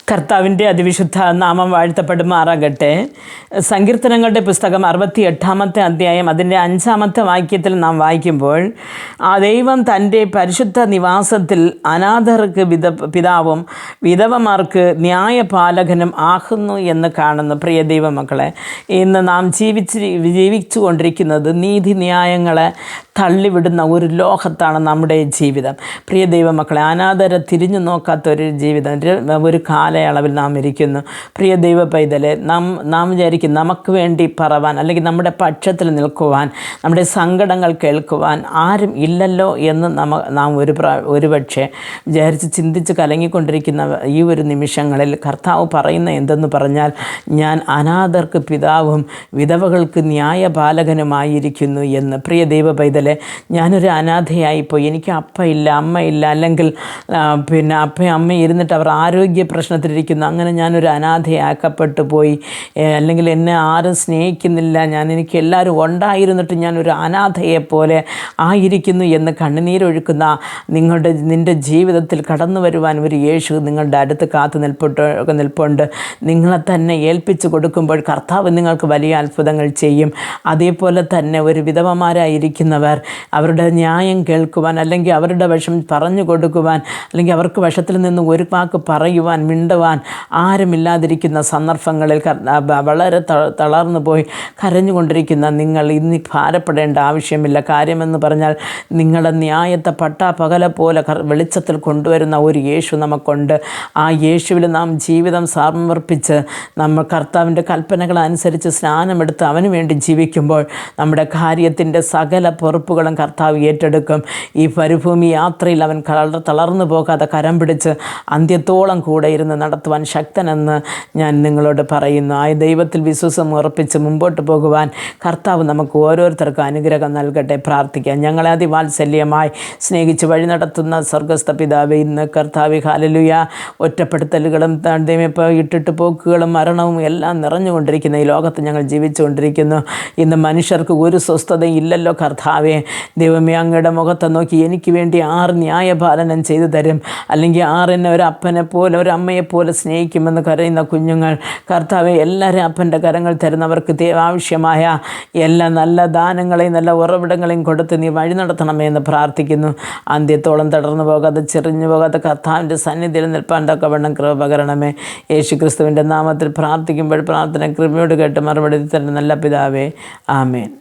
കർത്താവിൻ്റെ അതിവിശുദ്ധ നാമം വാഴ്ത്തപ്പെടുമാറാകട്ടെ. സങ്കീർത്തനങ്ങളുടെ പുസ്തകം 68-ാമത്തെ അധ്യായം അതിൻ്റെ 5-ാമത്തെ വാക്യത്തിൽ നാം വായിക്കുമ്പോൾ, ആ ദൈവം തൻ്റെ പരിശുദ്ധ നിവാസത്തിൽ അനാഥർക്ക് പിതാവും വിധവമാർക്ക് ന്യായപാലകനും ആകുന്നു എന്ന് കാണുന്നു. പ്രിയ ദൈവമക്കളെ, ഇന്ന് നാം ജീവിച്ചു കൊണ്ടിരിക്കുന്നത് നീതിന്യായങ്ങളെ തള്ളിവിടുന്ന ഒരു ലോകത്താണ് നമ്മുടെ ജീവിതം. പ്രിയ ദൈവമക്കളെ, അനാഥരെ തിരിഞ്ഞു നോക്കാത്തൊരു ജീവിതം, ഒരു കാലയളവിൽ നാം ഇരിക്കുന്നു. പ്രിയ ദൈവ പൈതലെ, നാം വിചാരിക്കും നമുക്ക് വേണ്ടി പറവാൻ അല്ലെങ്കിൽ നമ്മുടെ പക്ഷത്തിൽ നിൽക്കുവാൻ, നമ്മുടെ സങ്കടങ്ങൾ കേൾക്കുവാൻ ആരും ഇല്ലല്ലോ എന്ന് നാം ഒരുപക്ഷെ വിചാരിച്ച് ചിന്തിച്ച് കലങ്ങിക്കൊണ്ടിരിക്കുന്ന ഈ ഒരു നിമിഷങ്ങളിൽ കർത്താവ് പറയുന്ന എന്തെന്ന് പറഞ്ഞാൽ, ഞാൻ അനാഥർക്ക് പിതാവും വിധവകൾക്ക് ന്യായപാലകനുമായിരിക്കുന്നു എന്ന്. പ്രിയ ദൈവ പൈതലെ, ഞാനൊരു അനാഥയായിപ്പോയി. എനിക്ക് അപ്പയില്ല, അമ്മയില്ല, അല്ലെങ്കിൽ അപ്പയും അമ്മയും ഇരുന്നിട്ട് അവർ ആരോഗ്യ പ്രശ്നത്തിലിരിക്കുന്നു. അങ്ങനെ ഞാനൊരു അനാഥയാക്കപ്പെട്ടു പോയി, അല്ലെങ്കിൽ എന്നെ ആരും സ്നേഹിക്കുന്നില്ല, എനിക്ക് എല്ലാവരും ഉണ്ടായിരുന്നിട്ട് ഞാനൊരു അനാഥയെപ്പോലെ ആയിരിക്കുന്നു എന്ന് കണ്ണുനീരൊഴുക്കുന്ന നിൻ്റെ ജീവിതത്തിൽ കടന്നു വരുവാൻ ഒരു യേശു നിങ്ങളുടെ അടുത്ത് കാത്തു നിൽപ്പുണ്ട്. നിങ്ങളെ തന്നെ ഏൽപ്പിച്ചു കൊടുക്കുമ്പോൾ കർത്താവ് നിങ്ങൾക്ക് വലിയ അത്ഭുതങ്ങൾ ചെയ്യും. അതേപോലെ തന്നെ ഒരു വിധവമാരായിരിക്കുന്നവർ അവരുടെ ന്യായം കേൾക്കുവാൻ, അല്ലെങ്കിൽ അവരുടെ വശം പറഞ്ഞു കൊടുക്കുവാൻ, അല്ലെങ്കിൽ അവർക്ക് വശത്തിൽ നിന്ന് ഒരു വാക്ക് പറയുവാൻ, മിണ്ടുവാൻ ആരുമില്ലാതിരിക്കുന്ന സന്ദർഭങ്ങളിൽ വളരെ തളർന്നു പോയി കരഞ്ഞുകൊണ്ടിരിക്കുന്ന നിങ്ങൾ ഇന്ന് ഭാരപ്പെടേണ്ട ആവശ്യമില്ല. കാര്യമെന്ന് പറഞ്ഞാൽ, നിങ്ങളുടെ ന്യായത്തെ പട്ടാപകല പോലെ വെളിച്ചത്തിൽ കൊണ്ടുവരുന്ന ഒരു യേശു നമുക്കുണ്ട്. ആ യേശുവിൽ നാം ജീവിതം സമർപ്പിച്ച് നമ്മൾ കർത്താവിൻ്റെ കൽപ്പനകൾ അനുസരിച്ച് സ്നാനമെടുത്ത് അവന് വേണ്ടി ജീവിക്കുമ്പോൾ നമ്മുടെ കാര്യത്തിൻ്റെ സകല പൊറുപ്പുകളും കർത്താവ് ഏറ്റെടുക്കും. ഈ മരുഭൂമി യാത്രയിൽ അവൻ തളർന്നു പോകാതെ കരം പിടിച്ച് അന്ത്യത്തോളം കൂടെ ഇരുന്ന് നടത്തുവാൻ ശക്തനെന്ന് ഞാൻ നിങ്ങളോട് പറയുന്നു. ആ ദൈവത്തിൽ വിശ്വാസം ഉറപ്പിച്ച് മുമ്പോട്ട് പോകുവാൻ കർത്താവ് നമുക്ക് ഓരോരുത്തർക്കും അനുഗ്രഹം നൽകട്ടെ. പ്രാർത്ഥിക്കാം. ഞങ്ങളെ അതിവാത്സല്യമായി സ്നേഹിച്ച് വഴി നടത്തുന്ന സ്വർഗസ്ഥ പിതാവേ, ഇന്ന് കർത്താവേ, ഹല്ലേലൂയ, ഒറ്റപ്പെടുത്തലുകളും ഇട്ടിട്ട് പോക്കുകളും മരണവും എല്ലാം നിറഞ്ഞുകൊണ്ടിരിക്കുന്ന ഈ ലോകത്ത് ഞങ്ങൾ ജീവിച്ചുകൊണ്ടിരിക്കുന്നു. ഇന്ന് മനുഷ്യർക്ക് ഒരു സ്വസ്ഥതയും ഇല്ലല്ലോ കർത്താവേ. ദൈവമേ, അങ്ങയുടെ മുഖത്തെ നോക്കി എനിക്ക് വേണ്ടി ആറ് ന്യായപാലനം ചെയ്തു തരും, അല്ലെങ്കിൽ ആറിനെ ഒരു അപ്പനെ പോലെ ഒരു അമ്മയെപ്പോലെ സ്നേഹിക്കുമെന്ന് കരയുന്ന കുഞ്ഞുങ്ങൾ, കർത്താവെ, എല്ലാവരും അപ്പൻ്റെ കരങ്ങൾ തരുന്നവർക്ക് ആവശ്യമായ എല്ലാ നല്ല ദാനങ്ങളെയും നല്ല ഉറവിടങ്ങളെയും കൊടുത്ത് നീ വഴി നടത്തണമേ എന്ന് പ്രാർത്ഥിക്കുന്നു. അന്ത്യത്തോളം തളർന്നു പോകാതെ ചെറിഞ്ഞു പോകാതെ കർത്താവിൻ്റെ സന്നിധിയിൽ നിൽപ്പാൻ തക്കവണ്ണം കൃപ പകരണമേ. യേശു ക്രിസ്തുവിൻ്റെ നാമത്തിൽ പ്രാർത്ഥിക്കുമ്പോൾ പ്രാർത്ഥന കൃപയോട് കേട്ട് മറുപടി തരുന്ന നല്ല പിതാവേ, ആമേൻ.